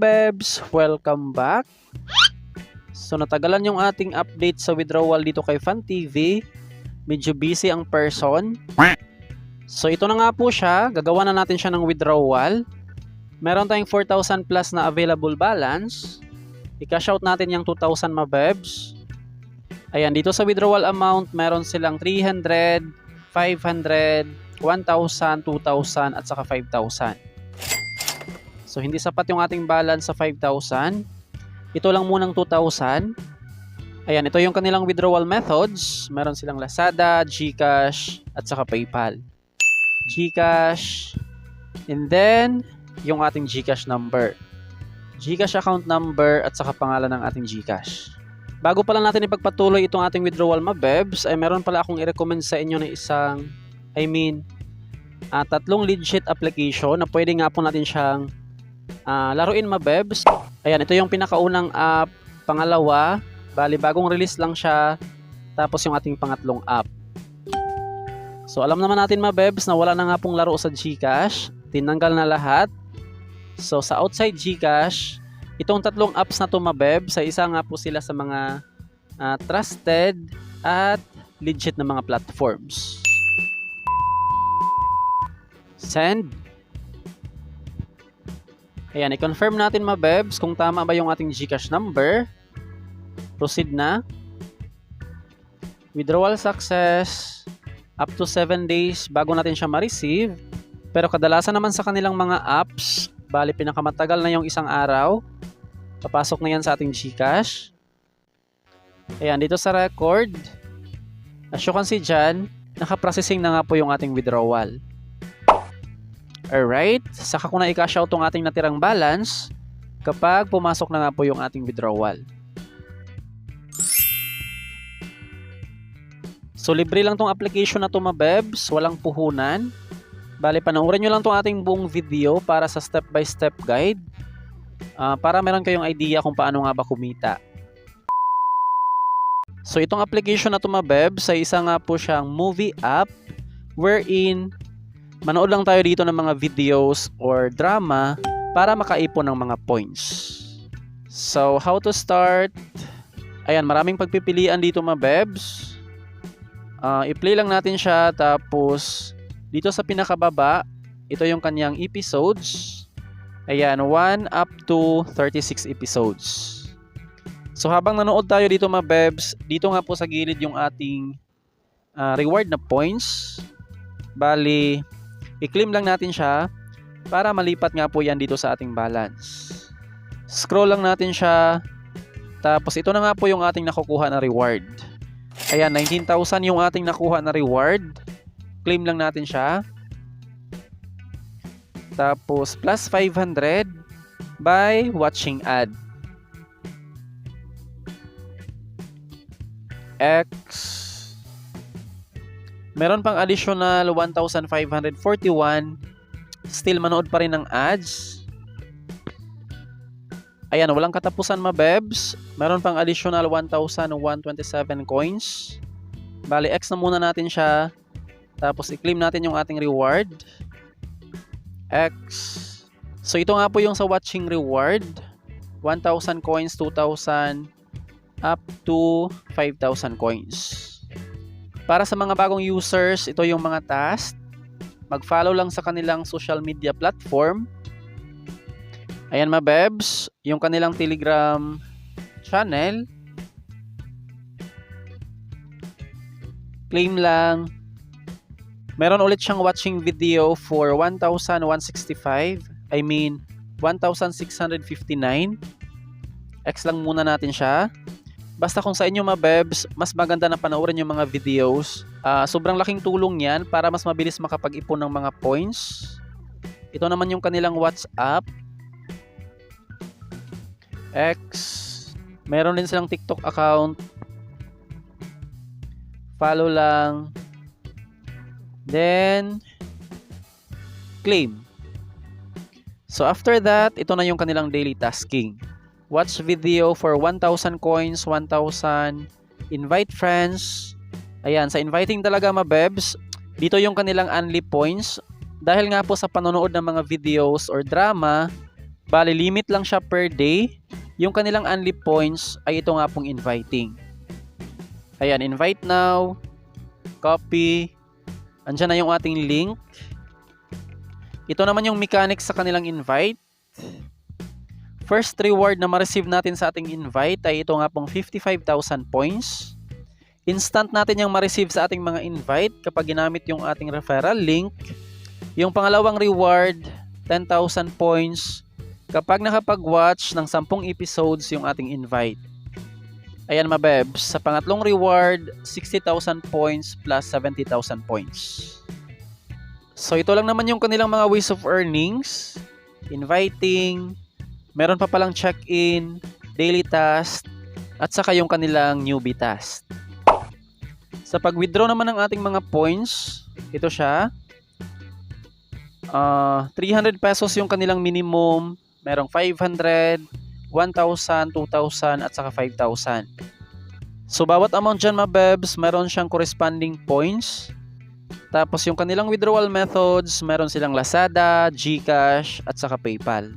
Mabebs! Welcome back! So natagalan yung ating update sa withdrawal dito kay FunTV. Medyo busy ang person. So ito na nga po siya. Gagawa na natin siya ng withdrawal. Meron tayong 4,000 plus na available balance. I-cash out natin yung 2,000 Mabebs. Ayan, dito sa withdrawal amount, meron silang 300, 500, 1,000, 2,000 at saka 5,000. So hindi sapat yung ating balance sa 5,000. Ito lang munang 2,000. Ayan, ito yung kanilang withdrawal methods. Meron silang Lazada, GCash at saka PayPal. GCash, and then yung ating GCash number. GCash account number at saka pangalan ng ating GCash. Bago pala natin ipagpatuloy itong ating withdrawal Mabebs, ay meron pala akong i-recommend sa inyo na tatlong legit application na pwede nga po natin siyang laruin Mabebs. Ayan, ito yung pinakaunang app, pangalawa, bali bagong release lang siya, tapos yung ating pangatlong app. So alam naman natin Mabebs na wala na nga pong laro sa GCash, tinanggal na lahat. So sa outside GCash, itong tatlong apps na to Mabebs, sa isa nga po sila sa mga trusted at legit na mga platforms. Send. Ayan, i-confirm natin Mabebs kung tama ba yung ating GCash number. Proceed na. Withdrawal success. Up to 7 days bago natin siya ma-receive. Pero kadalasan naman sa kanilang mga apps, bali pinakamatagal na yung 1 araw. Papasok na yan sa ating GCash. Ayan, dito sa record, as you can see dyan, naka-processing na nga po yung ating withdrawal. Alright, saka ko na i-cash out tong ating natirang balance kapag pumasok na nga po yung ating withdrawal. So libre lang tong application na to Mabebs, walang puhunan. Bali, panoorin nyo lang tong ating buong video para sa step-by-step guide. Para meron kayong idea kung paano nga ba kumita. So itong application na to Mabebs, ay isa nga po siyang movie app wherein manood lang tayo dito ng mga videos or drama para makaipon ng mga points. So how to start? Ayan, maraming pagpipilian dito Mabebs. I-play lang natin siya, tapos dito sa pinakababa, ito yung kanyang episodes. Ayan, 1 up to 36 episodes. So habang nanood tayo dito Mabebs, dito nga po sa gilid yung ating reward na points. Bali, i-claim lang natin siya para malipat nga po yan dito sa ating balance. Scroll lang natin siya. Tapos ito na nga po yung ating nakukuha na reward. Ayan, 19,000 yung ating nakuha na reward. Claim lang natin siya. Tapos plus 500 by watching ad. X. Meron pang additional 1,541. Still manood pa rin ng ads. Ayan, walang katapusan Mabebs. Meron pang additional 1,127 coins. Bali, X na muna natin siya. Tapos i-claim natin yung ating reward. X. So ito nga po yung sa watching reward. 1,000 coins, 2,000, up to 5,000 coins. Para sa mga bagong users, ito yung mga task. Mag-follow lang sa kanilang social media platform. Ayan Mabebs, yung kanilang Telegram channel. Claim lang. Meron ulit siyang watching video for 1,165. 1,659. X lang muna natin siya. Basta kung sa inyo Mabebs, mas maganda na panoorin yung mga videos. Sobrang laking tulong yan para mas mabilis makapag-ipon ng mga points. Ito naman yung kanilang WhatsApp. X. Meron din silang TikTok account. Follow lang. Then, claim. So after that, ito na yung kanilang daily tasking. Watch video for 1,000 coins, 1,000. Invite friends. Ayan, sa inviting talaga Mabebs, dito yung kanilang only points. Dahil nga po sa panonood ng mga videos or drama, Bali, limit lang siya per day. Yung kanilang only points ay ito nga pong inviting. Ayan, invite now. Copy. Andyan na yung ating link. Ito naman yung mechanics sa kanilang invite. First reward na ma-receive natin sa ating invite ay ito nga pong 55,000 points. Instant natin yung ma-receive sa ating mga invite kapag ginamit yung ating referral link. Yung pangalawang reward, 10,000 points kapag nakapag-watch ng 10 episodes yung ating invite. Ayan mabebs, sa pangatlong reward, 60,000 points plus 70,000 points. So ito lang naman yung kanilang mga ways of earnings. Inviting, meron pa palang check-in, daily task, at saka yung kanilang newbie task. Sa pag-withdraw naman ng ating mga points, ito siya. 300 pesos yung kanilang minimum, merong 500, 1,000, 2,000 at saka 5,000. So bawat amount dyan mabebs, meron siyang corresponding points. Tapos yung kanilang withdrawal methods, meron silang Lazada, GCash at saka PayPal.